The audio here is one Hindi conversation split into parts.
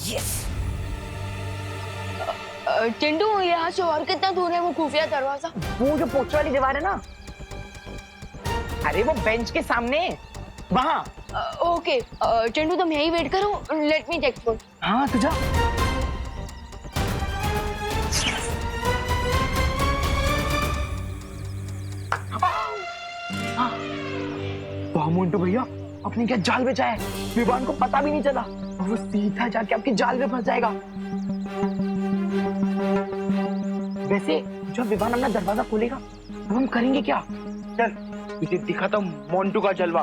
यस। चिंटू, यहाँ से और कितना दूर है वो खुफिया दरवाजा? वो जो पोस्टर वाली दीवार है ना, अरे वो बेंच के सामने वहाँ। ओके चिंटू, तुम यही वेट करो, लेट मी चेक फॉर। हाँ तो जा। वाह मोंटू भैया, अपने क्या जाल बिछा है, विवान को पता भी नहीं चला और वो सीधा जाके आपकी जाल में फंस जाएगा। वैसे जब विवान अपना दरवाजा खोलेगा तो हम करेंगे क्या? चल तुझे दिखाता हूँ मोंटू का जलवा।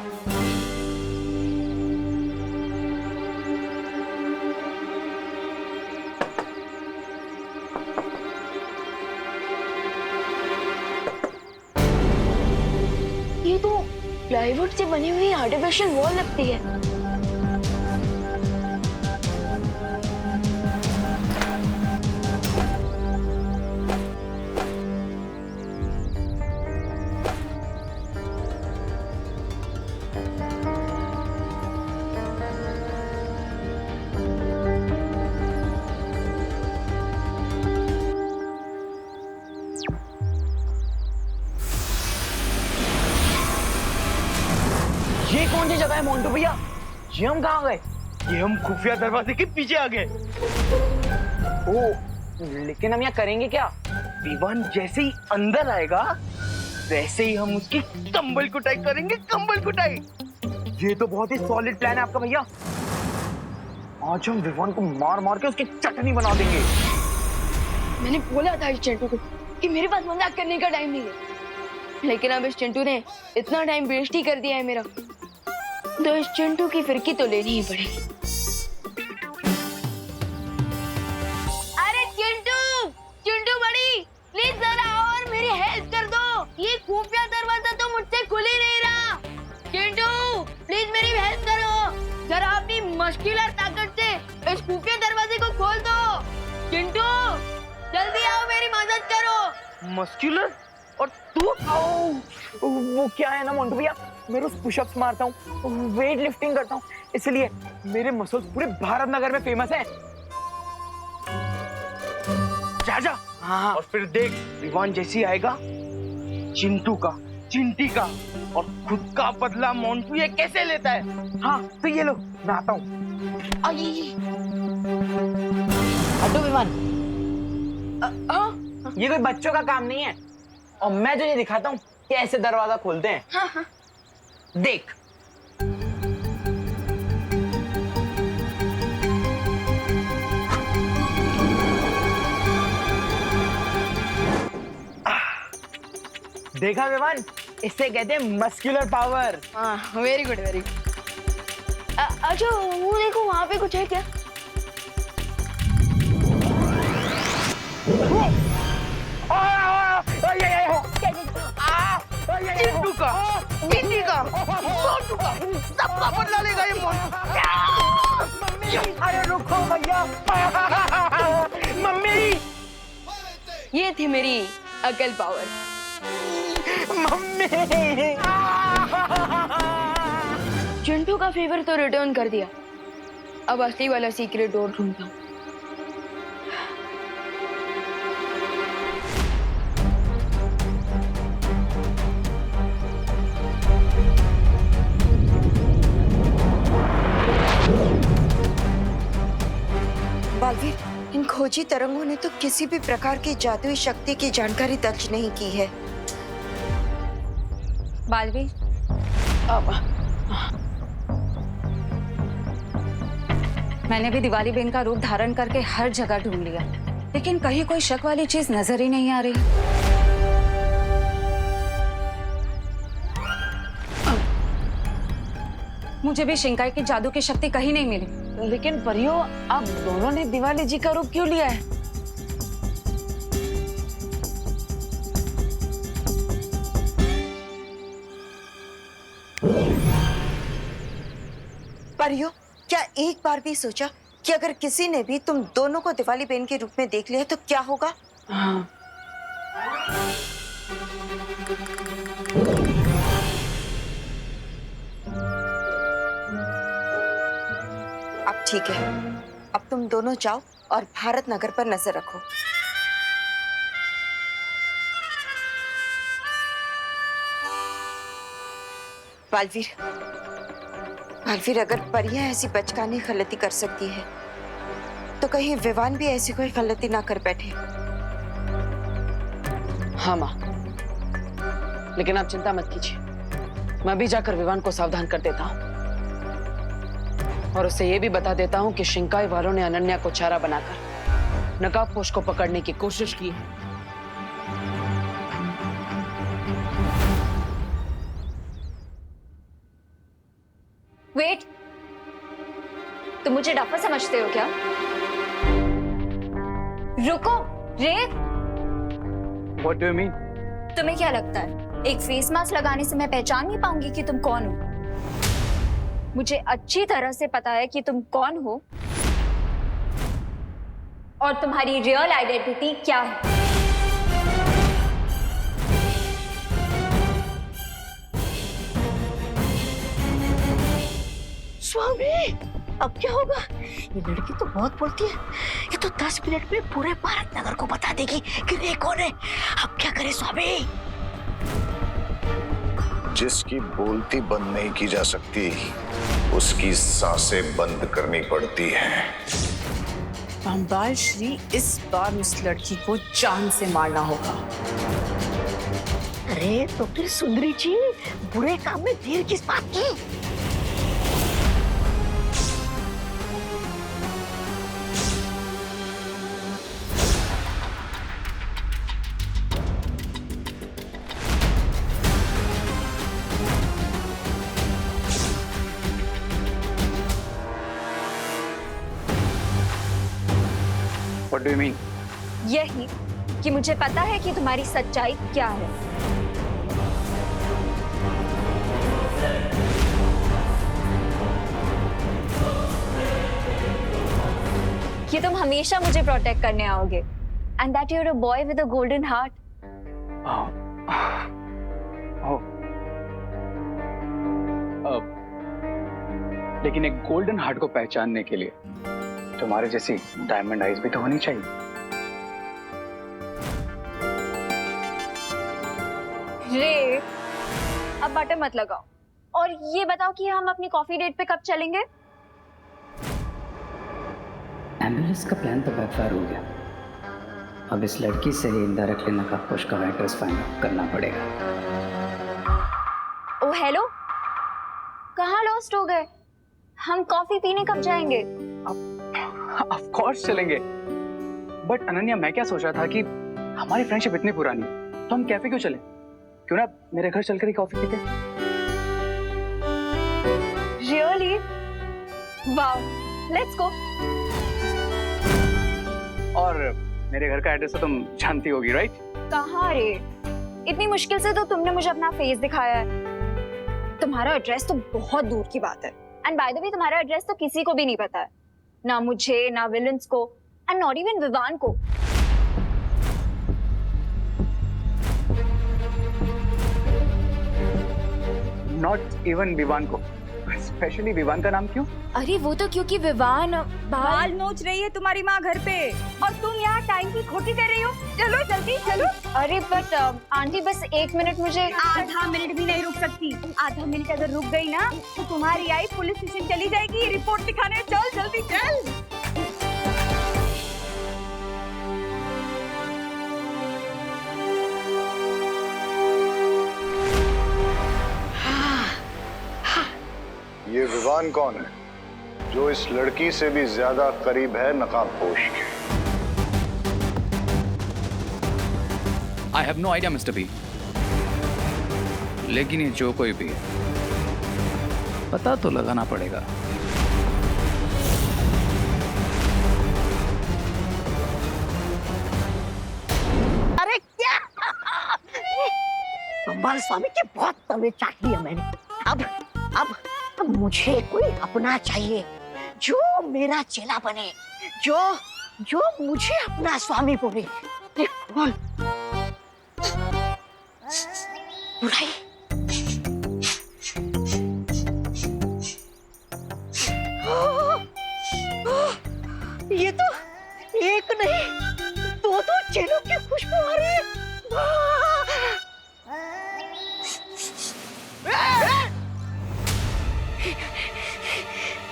ये तो प्लाईवुड से बनी हुई आर्टिफिशियल वॉल लगती है। ये कौन सी जगह है मोंटू भैया? ये हम कहाँ गए? ये हम खुफिया दरवाजे के पीछे आ गए। ओ, लेकिन हम यहाँ करेंगे क्या? विवान जैसे ही अंदर आएगा वैसे ही हम उसकी कंबल कुटाई करेंगे, कंबल कुटाई। ये तो बहुत ही सॉलिड प्लान है आपका भैया। आज हम विवान को मार मार के उसकी चटनी बना देंगे। मैंने बोला था इस चिंटू को कि मेरे पास मजाक करने का टाइम नहीं है, लेकिन अब इस चिंटू ने इतना टाइम वेस्ट ही कर दिया है मेरा, तो इस चिंटू की फिरकी तो लेनी ही पड़ेगी। अरे चिंटू, चिंटू बड़ी, प्लीज जरा और मेरी हेल्प कर दो। ये खुफिया दरवाजा तो मुझसे खुल ही नहीं रहा। चिंटू प्लीज मेरी हेल्प करो, जरा अपनी मस्कुलर ताकत से इस खुफिया दरवाजे को खोल दो। चिंटू जल्दी आओ, मेरी मदद करो। मस्कुलर? और तू? वो क्या है ना मोंटू भैया, मैं रोज पुशअप्स मारता हूँ, वेट लिफ्टिंग करता हूँ, इसलिए मेरे मसल्स पूरे भारत नगर में फेमस हैं। जा जा। हाँ। और फिर देख विवान जैसी आएगा, चिंटू का, चिंटी का और खुद का बदला मोंटू ये कैसे लेता है। हाँ तो ये लो, मैं आता हूँ। हटो विवान। ये कोई बच्चों का काम नहीं है, और मैं तुझे दिखाता हूँ कैसे दरवाजा खोलते हैं। हाँ हाँ। देख। देखा विवान, इससे कहते हैं मस्कुलर पावर। हाँ वेरी गुड, वेरी गुड। अच्छा वो देखो, वहाँ पे कुछ है क्या? चिंटू का, चिंटी का, मोंटू का, सबका बदला लेगा ये मोंटू। अरे रुको भैया। मम्मी, ये थी मेरी अकल पावर। मम्मी। चिंटू का फेवर तो रिटर्न कर दिया, अब असली वाला सीक्रेट डोर ढूंढता हूँ। बालवीर, इन खोजी तरंगों ने तो किसी भी प्रकार की जादुई शक्ति की जानकारी दर्ज नहीं की है। बालवीर, मैंने भी दिवाली बेन का रूप धारण करके हर जगह ढूंढ लिया, लेकिन कहीं कोई शक वाली चीज नजर ही नहीं आ रही। मुझे भी शिंकाई की जादू की शक्ति कहीं नहीं मिली। लेकिन परियो, आप दोनों ने दिवाली जी का रूप क्यों लिया है? परियो, क्या एक बार भी सोचा कि अगर किसी ने भी तुम दोनों को दिवाली बेन के रूप में देख लिया तो क्या होगा? हाँ। अब ठीक है, अब तुम दोनों जाओ और भारत नगर पर नजर रखो। बालवीर, बालवीर, अगर परिया ऐसी बचकानी गलती कर सकती है तो कहीं विवान भी ऐसी कोई गलती ना कर बैठे। हाँ माँ, लेकिन आप चिंता मत कीजिए, मैं भी जाकर विवान को सावधान कर देता हूँ और उससे ये भी बता देता हूँ कि शिंकाई वालों ने अनन्या को चारा बनाकर नकाबपोश को पकड़ने की कोशिश की है। वेट, तुम मुझे डफर समझते हो क्या? रुको, रे, What do you mean? तुम्हें क्या लगता है एक फेस मास्क लगाने से मैं पहचान नहीं पाऊंगी कि तुम कौन हो? मुझे अच्छी तरह से पता है कि तुम कौन हो और तुम्हारी रियल आइडेंटिटी क्या है। स्वामी, अब क्या होगा? ये लड़की तो बहुत बोलती है, ये तो 10 मिनट में पूरे भारत नगर को बता देगी कि ये कौन है। अब क्या करे स्वामी? जिसकी बोलती बंद नहीं की जा सकती, उसकी सांसें बंद करनी पड़ती हैं। पांबाल श्री, इस बार उस लड़की को जान से मारना होगा। अरे तो फिर सुंदरी जी, बुरे काम में देर किस बात की? What do you mean? यही कि मुझे पता है कि तुम्हारी सच्चाई क्या है। कि तुम हमेशा मुझे प्रोटेक्ट करने आओगे and that you are a boy with a golden heart. लेकिन एक गोल्डन हार्ट को पहचानने के लिए तुम्हारे जैसी डायमंड आइज भी तो होनी चाहिए। रे, अब बटन मत लगाओ और ये बताओ कि हम अपनी कॉफी डेट पे कब चलेंगे? एम्बुलेंस का प्लान तो बैकफायर हो गया। अब इस लड़की से ही इनडायरेक्टली नकाबपोश का एड्रेस फाइंड आउट करना पड़ेगा। ओ हेलो, कहाँ लॉस्ट हो गए? हम कॉफी पीने कब जाएंगे? ऑफ कोर्स चलेंगे। बट अनन्या, मैं क्या सोच रहा था कि हमारी फ्रेंडशिप इतनी पुरानी है तो हम कैफे क्यों चले? क्यों ना मेरे घर चलकर ही कॉफी पीते? रियली? Wow, let's go. और मेरे घर का एड्रेस तो तुम जानती होगी, राइट? कहाँ रे? इतनी मुश्किल से तो तुमने मुझे अपना फेस दिखाया है। तुम्हारा एड्रेस तो बहुत दूर की बात है। एंड बाय द वे, तुम्हारा एड्रेस तो किसी को भी नहीं पता है, ना मुझे, ना विलन्स को, एंड नॉट इवन विवान को। नॉट इवन विवान को? स्पेशली विवान का नाम क्यों? अरे वो तो क्योंकि विवान बाल नोच रही है तुम्हारी माँ घर पे और तुम यहाँ टाइम की खोटी कर रही हो। चलो जल्दी चलो। अरे बट आंटी, बस 1 मिनट मुझे। आधा मिनट भी नहीं रुक सकती। आधा मिनट अगर रुक गई ना तो तुम्हारी आई पुलिस स्टेशन चली जाएगी रिपोर्ट दिखाने। चल जल्दी चल। ये विवान कौन है जो इस लड़की से भी ज्यादा करीब है नकाबपोश के? I have no idea, Mr. B. लेकिन ये जो कोई भी है, पता तो लगाना पड़ेगा। अरे क्या? पंबाल स्वामी की बहुत तबीयत चाट लिया मैंने। अब मुझे कोई अपना चाहिए जो मेरा चेला बने, जो मुझे अपना स्वामी बोले। कौन? बुराई? ये तो एक नहीं दो चेलों की खुशबू आ रही है।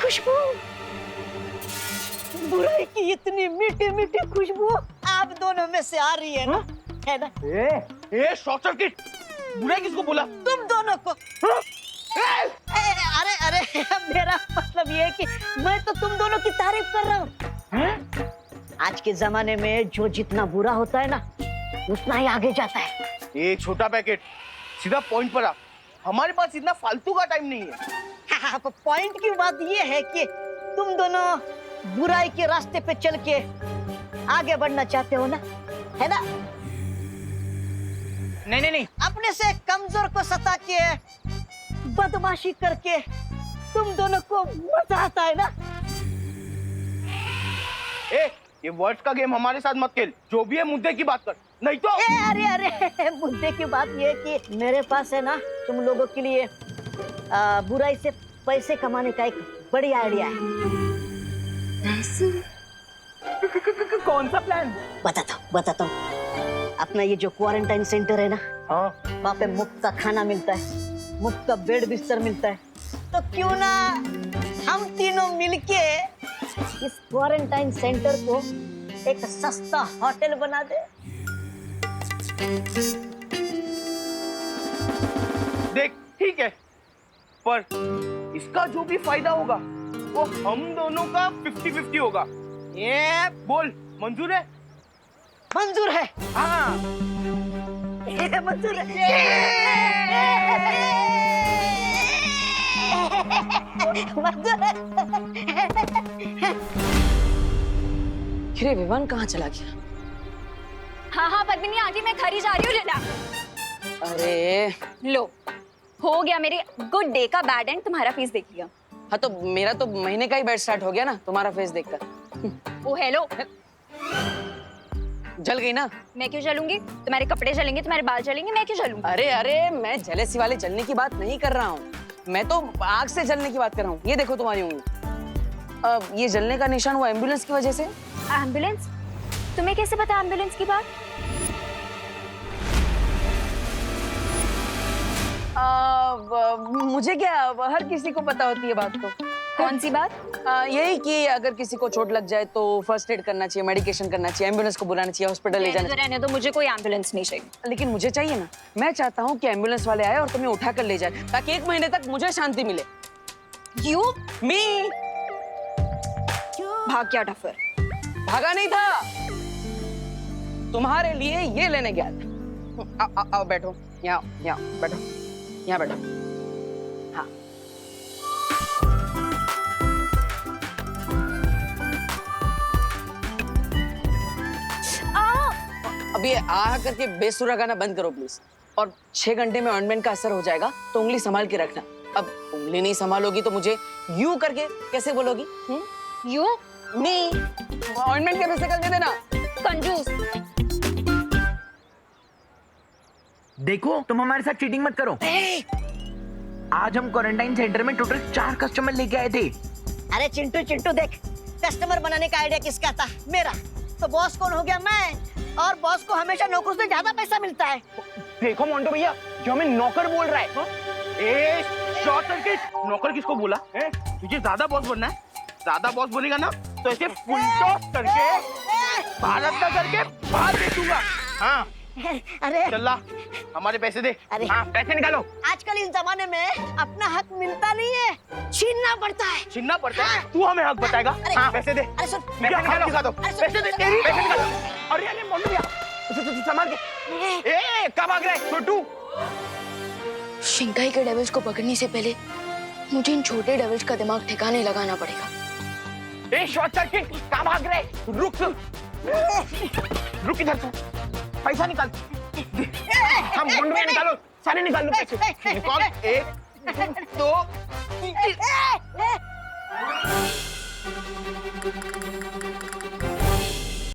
खुशबू, बुराई की इतनी मीठी मीठी खुशबू आप दोनों में से आ रही है ना, है ना? ए शॉर्ट सर्किट, बुराई किसको बोला? तुम दोनों को। अरे अरे मेरा मतलब ये है कि मैं तो तुम दोनों की तारीफ कर रहा हूँ। आज के जमाने में जो जितना बुरा होता है ना उतना ही आगे जाता है। एक छोटा पैकेट, सीधा पॉइंट पर आ। हमारे पास इतना फालतू का टाइम नहीं है। हाँ, पॉइंट की बात ये है कि तुम दोनों बुराई के रास्ते पे चल के आगे बढ़ना चाहते हो ना, है ना? नहीं, अपने से कमजोर को सता के बदमाशी करके तुम दोनों को मजा आता है ना? ये वर्ड्स का गेम हमारे साथ मत खेल। जो भी है मुद्दे की बात कर, नहीं तो। अरे मुद्दे की बात ये है कि मेरे पास है ना तुम लोगों के लिए बुराई से पैसे कमाने का एक बड़ी आइडिया है। कौन सा प्लान? बताता हूँ। अपना ये जो क्वारंटाइन सेंटर है ना, वहाँ पे मुफ्त का खाना मिलता है, मुफ्त का बेड बिस्तर मिलता है। तो क्यों ना हम तीनों मिलके इस क्वारंटाइन सेंटर को एक सस्ता होटल बना दे। देख, ठीक है, पर इसका जो भी फायदा होगा वो हम दोनों का 50-50 होगा। ये बोल, मंजूर है? मंजूर है। हाँ, ये मंजूर है। मंजूर है। अरे विवान कहाँ चला गया? हाँ पद्मिनी आंटी, मैं खरी जा रही हूँ लेना। अरे लो, हो गया मेरे गुड डे का बैड एंड, तुम्हारा फेस देख लिया। हाँ तो मेरा तो महीने का ही बैड स्टार्ट हो गया ना तुम्हारा फेस देखकर। ओ हेलो, जल गई ना? मैं क्यों जलूंगी? तुम्हारे कपड़े जलेंगे, तुम्हारे बाल जलेंगे, मैं क्यों जलूंगी? अरे मैं जेलेसी वाले जलने की बात नहीं कर रहा हूँ, मैं तो आग से जलने की बात कर रहा हूँ। ये देखो तुम्हारी उंगली, ये जलने का निशान वो एम्बुलेंस की वजह से। एम्बुलेंस? तुम्हें कैसे पता एम्बुलेंस की बात? मुझे क्या, हर किसी को पता होती है बात। तो कौन सी बात? यही कि अगर किसी को चोट लग जाए तो फर्स्ट एड करना चाहिए, मेडिकेशन करना चाहिए, एम्बुलेंस को बुलाना चाहिए, हॉस्पिटल ले जाना चाहिए। रहने दो, मुझे कोई एम्बुलेंस नहीं चाहिए। लेकिन मुझे चाहिए ना। मैं चाहता हूँ कि एम्बुलेंस वाले आए और तुम्हें उठा कर ले जाए, ताकि 1 महीने तक मुझे शांति मिले। यू मी भाग गया डफर। भागा नहीं था, तुम्हारे लिए ये लेने गया था। आओ बैठो, यहाँ बैठो, यहाँ बैठो। हाँ, अब ये आ करके बेसुरा गाना बंद करो प्लीज। और 6 घंटे में ऑइंटमेंट का असर हो जाएगा, तो उंगली संभाल के रखना। अब उंगली नहीं संभालोगी तो मुझे यू करके कैसे बोलोगी? यू मी ऑइंटमेंट के पैसे कर दे देना। कंजूस। देखो, तुम हमारे साथ चीटिंग मत करो। आज हम क्वारंटाइन सेंटर में टोटल 4 कस्टमर लेके आए थे। अरे चिंटू देख, कस्टमर बनाने का आइडिया किसका था? मेरा। तो बॉस कौन हो गया? मैं। और बॉस को हमेशा नौकर से ज्यादा पैसा मिलता है। देखो मोंटो भैया, जो हमें नौकर बोल रहा है। ए शॉर्ट सर्किट, नौकर किसको बोला है? तुझे ज्यादा बॉस बनना है? ज्यादा बॉस बनेगा ना तो ऐसे फुल टॉस करके भारत का करके बाहर दे दूंगा। हाँ, अरे चल्ला, हमारे पैसे दे। अरे हाँ, पैसे निकालो। आजकल इस जमाने में अपना हक मिलता नहीं है, छीनना पड़ता है। छीनना पड़ता है? तू हमें हक बताएगा? हाँ, पैसे दे। अरे सुन, पैसे निकालो, दिखा दो। पैसे दे, तेरी पैसे निकालो। अरे मोंटो भैया, संभाल के। ए, कब भाग रहा है छोटू? शिंकाई के डेविल्स को पकड़ने से पहले मुझे इन छोटे डेविल्स का दिमाग ठिकाने लगाना पड़ेगा। ए शॉर्ट सर्किट, कहाँ भाग रहे? रुक इधर से, पैसा निकाल। हम मुंड में निकालो, सारे निकाल लो पैसे। निकाल। 1 2 3।